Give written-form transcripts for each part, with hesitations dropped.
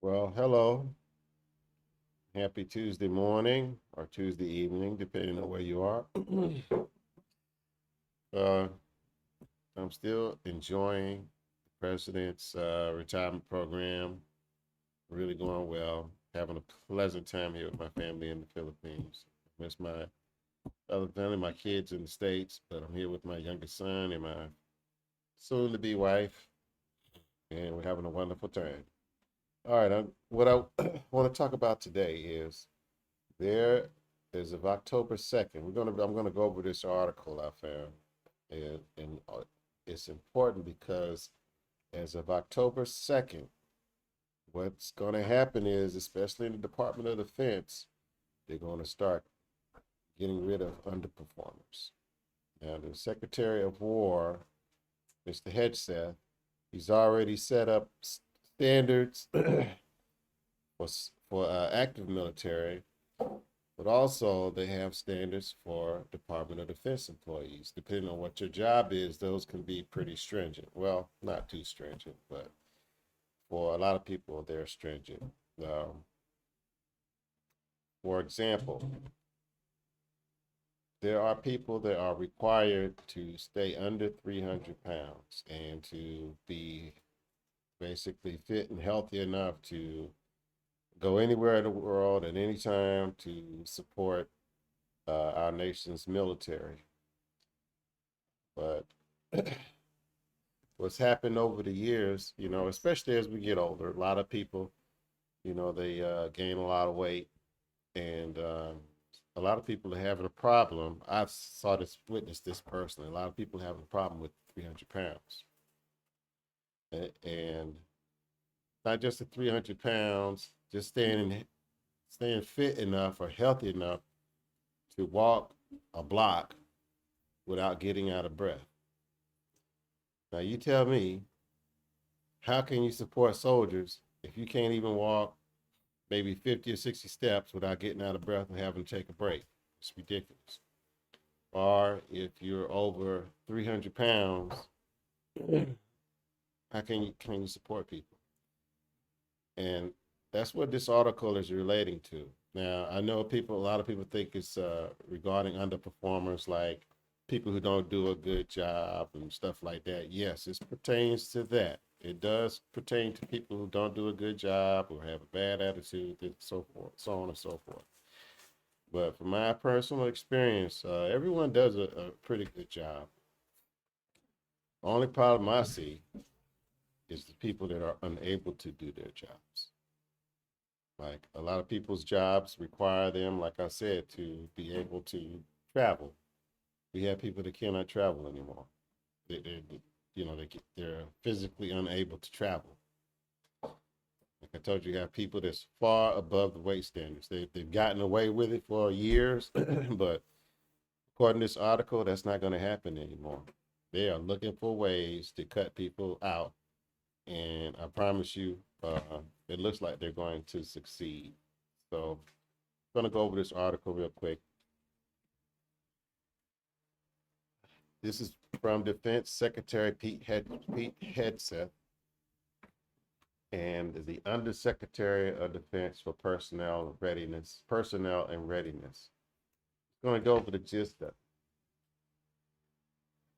Well, hello. Happy Tuesday morning or Tuesday evening, depending on where you are. uh, I'm still enjoying the president's retirement program. Really going well. Having a pleasant time here with my family in the Philippines. Miss my other family, my kids in the States, but I'm here with my youngest son and my soon-to-be wife, and we're having a wonderful time. All right, what I want to talk about today is there as of October 2nd, I'm gonna go over this article I found, and it's important because as of October 2nd, what's going to happen is, especially in the Department of Defense, they're going to start getting rid of underperformers. Now, the Secretary of War, Mr. Hegseth, he's already set up standards for active military. But also, they have standards for Department of Defense employees. Depending on what your job is, those can be pretty stringent. Well, not too stringent, but for a lot of people, they're stringent. For example, there are people that are required to stay under 300 pounds and to be basically fit and healthy enough to go anywhere in the world at any time to support our nation's military. But what's happened over the years, especially as we get older, a lot of people, they gain a lot of weight, and a lot of people are having a problem. I've witnessed this personally. A lot of people are having a problem with 300 pounds, and not just the 300 pounds, just staying fit enough or healthy enough to walk a block without getting out of breath. Now, you tell me, how can you support soldiers if you can't even walk maybe 50 or 60 steps without getting out of breath and having to take a break? It's ridiculous. Or if you're over 300 pounds, how can you support people? And that's what this article is relating to. Now, I know a lot of people think it's regarding underperformers, like people who don't do a good job and stuff like that. Yes, it pertains to that. It does pertain to people who don't do a good job or have a bad attitude and so forth, so on and so forth. But from my personal experience, everyone does a pretty good job. The only problem I see is the people that are unable to do their jobs. Like a lot of people's jobs require them, like I said, to be able to travel. We have people that cannot travel anymore. They're physically unable to travel. Like I told you, you have people that's far above the weight standards. They've gotten away with it for years, but according to this article, that's not going to happen anymore. They are looking for ways to cut people out, and I promise you, it looks like they're going to succeed. So I'm going to go over this article real quick. This is from Defense Secretary Pete Hegseth and the Undersecretary of Defense for Personnel and Readiness. I'm going to go over the gist of it.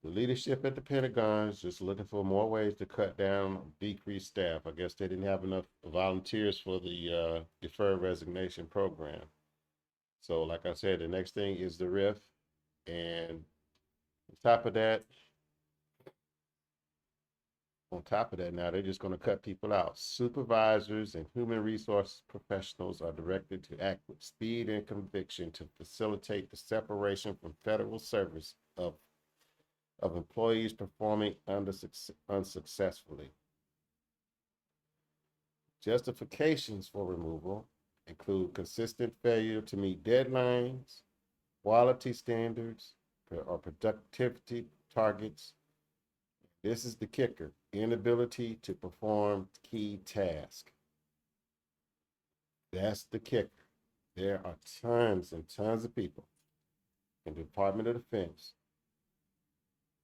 The leadership at the Pentagon is just looking for more ways to cut down, decrease staff. I guess they didn't have enough volunteers for the deferred resignation program. So, like I said, the next thing is the RIF, and on top of that, now they're just going to cut people out. Supervisors and human resource professionals are directed to act with speed and conviction to facilitate the separation from federal service of employees performing unsuccessfully. Justifications for removal include consistent failure to meet deadlines, quality standards, or productivity targets. This is the kicker: inability to perform key tasks. That's the kicker. There are tons and tons of people in the Department of Defense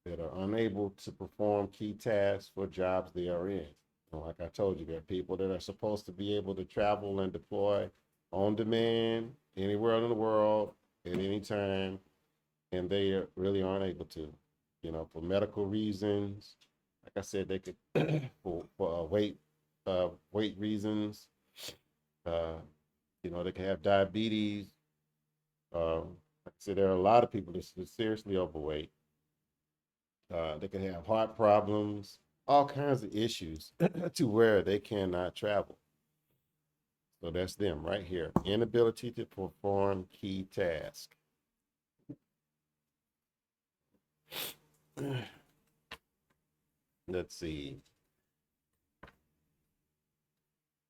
that are unable to perform key tasks for jobs they are in. Like I told you, there are people that are supposed to be able to travel and deploy on demand anywhere in the world at any time, and they really aren't able to. For medical reasons. Like I said, they could for weight reasons. Uh, they can have diabetes. Like I said, there are a lot of people that's seriously overweight. They can have heart problems, all kinds of issues to where they cannot travel. So that's them right here. Inability to perform key tasks. Let's see.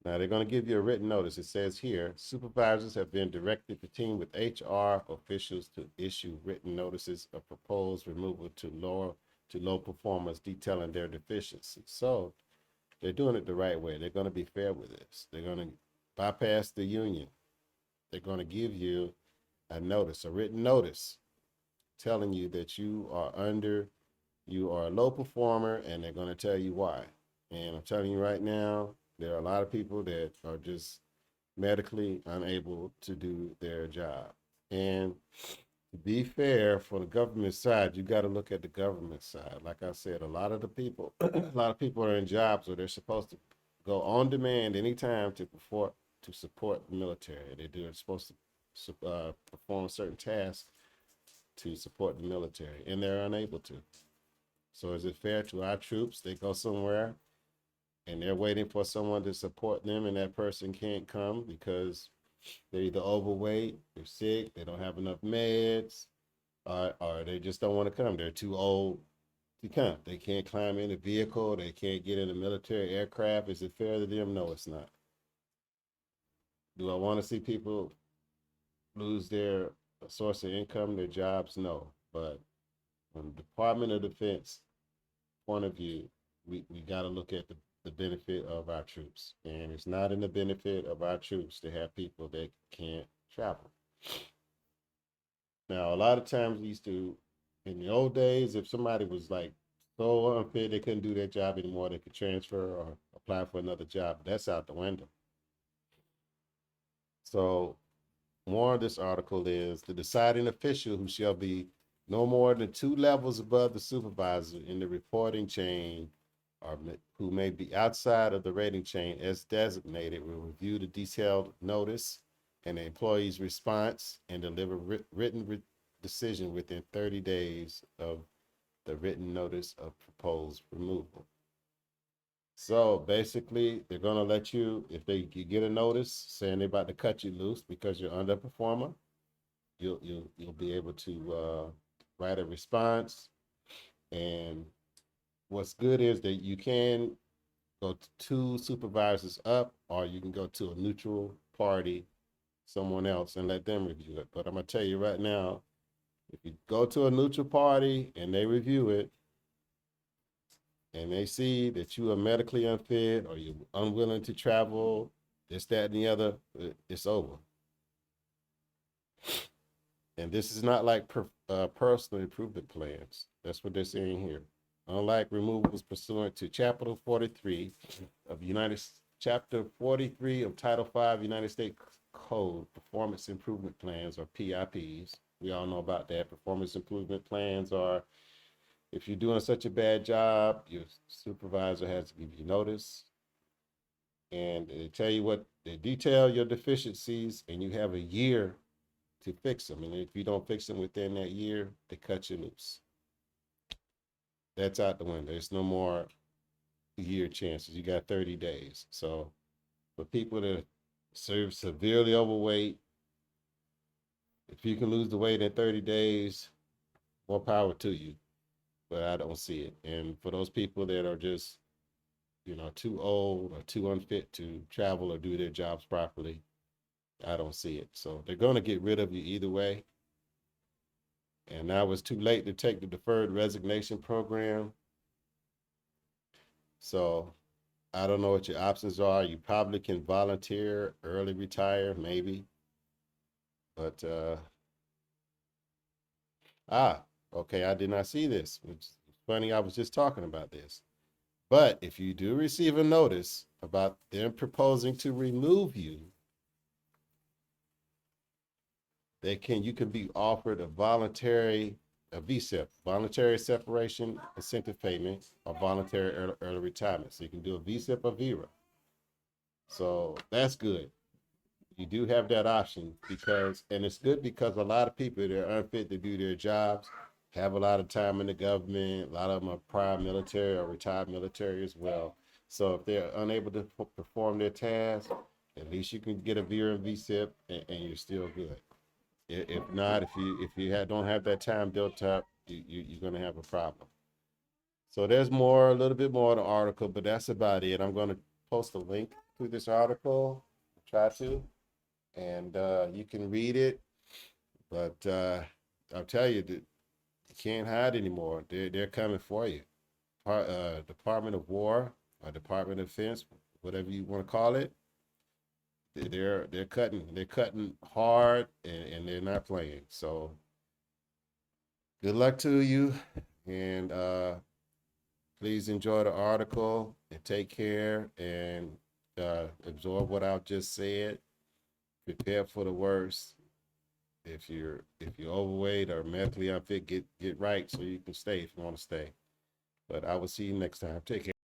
Now they're going to give you a written notice. It says here, supervisors have been directed to team with HR officials to issue written notices of proposed removal to low performers detailing their deficiencies. So they're doing it the right way. They're going to be fair with this. They're going to bypass the union. They're going to give you a notice, a written notice, telling you that you are a low performer, and they're going to tell you why. And I'm telling you right now, there are a lot of people that are just medically unable to do their job. And to be fair, for the government side, you got to look at the government side. Like I said, a lot of the people, a lot of people are in jobs where they're supposed to go on demand anytime to support the military. They're supposed to perform certain tasks to support the military, and they're unable to. So is it fair to our troops? They go somewhere and they're waiting for someone to support them, and that person can't come because they're either overweight, they're sick, they don't have enough meds, or they just don't want to come. They're too old to come. They can't climb in a vehicle. They can't get in a military aircraft. Is it fair to them? No, it's not. Do I want to see people lose their source of income, their jobs? No. But from the Department of Defense point of view, we got to look at the benefit of our troops. And it's not in the benefit of our troops to have people that can't travel. Now, a lot of times we used to, in the old days, if somebody was like so unfit they couldn't do their job anymore, they could transfer or apply for another job. That's out the window. So more of this article is the deciding official who shall be no more than two levels above the supervisor in the reporting chain or who may be outside of the rating chain as designated will review the detailed notice and the employee's response and deliver written decision within 30 days of the written notice of proposed removal. So basically, they're gonna let you, if you get a notice saying they're about to cut you loose because you're underperformer, you'll be able to write a response. And what's good is that you can go to two supervisors up, or you can go to a neutral party, someone else, and let them review it. But I'm gonna tell you right now, if you go to a neutral party and they review it, and they see that you are medically unfit or you're unwilling to travel, this, that, and the other, it's over. And this is not like personal improvement plans. That's what they're saying here. Unlike removals pursuant to Chapter 43 of Chapter 43 of Title 5 United States Code, Performance Improvement Plans, or PIPs. We all know about that. Performance improvement plans are if you're doing such a bad job, your supervisor has to give you notice, and they tell you what they detail your deficiencies, and you have a year to fix them. And if you don't fix them within that year, they cut you loose. That's out the window. There's no more year chances. You got 30 days. So for people that serve severely overweight, if you can lose the weight in 30 days, more power to you. But I don't see it. And for those people that are just too old or too unfit to travel or do their jobs properly, I don't see it. So they're going to get rid of you either way. And now it's too late to take the deferred resignation program. So I don't know what your options are. You probably can volunteer, early retire, maybe. But, okay, I did not see this. It's funny, I was just talking about this. But if you do receive a notice about them proposing to remove you, you can be offered a VSIP, voluntary separation incentive payment, or voluntary early retirement. So you can do a VSIP or VERA. So that's good. You do have that option and it's good because a lot of people that are unfit to do their jobs have a lot of time in the government. A lot of them are prior military or retired military as well. So if they're unable to perform their tasks, at least you can get a VERA and VSIP, and you're still good. If not, if you don't have that time built up, you're gonna have a problem. So there's a little bit more in the article, but that's about it. I'm gonna post a link to this article, try to, and you can read it. But I'll tell you that you can't hide anymore. They're coming for you. Department of War or Department of Defense, whatever you want to call it, they're cutting hard, and they're not playing. So good luck to you, and please enjoy the article and take care and absorb what I've just said. Prepare for the worst. If you're overweight or medically unfit, get right so you can stay if you want to stay. But I will see you next time. Take care.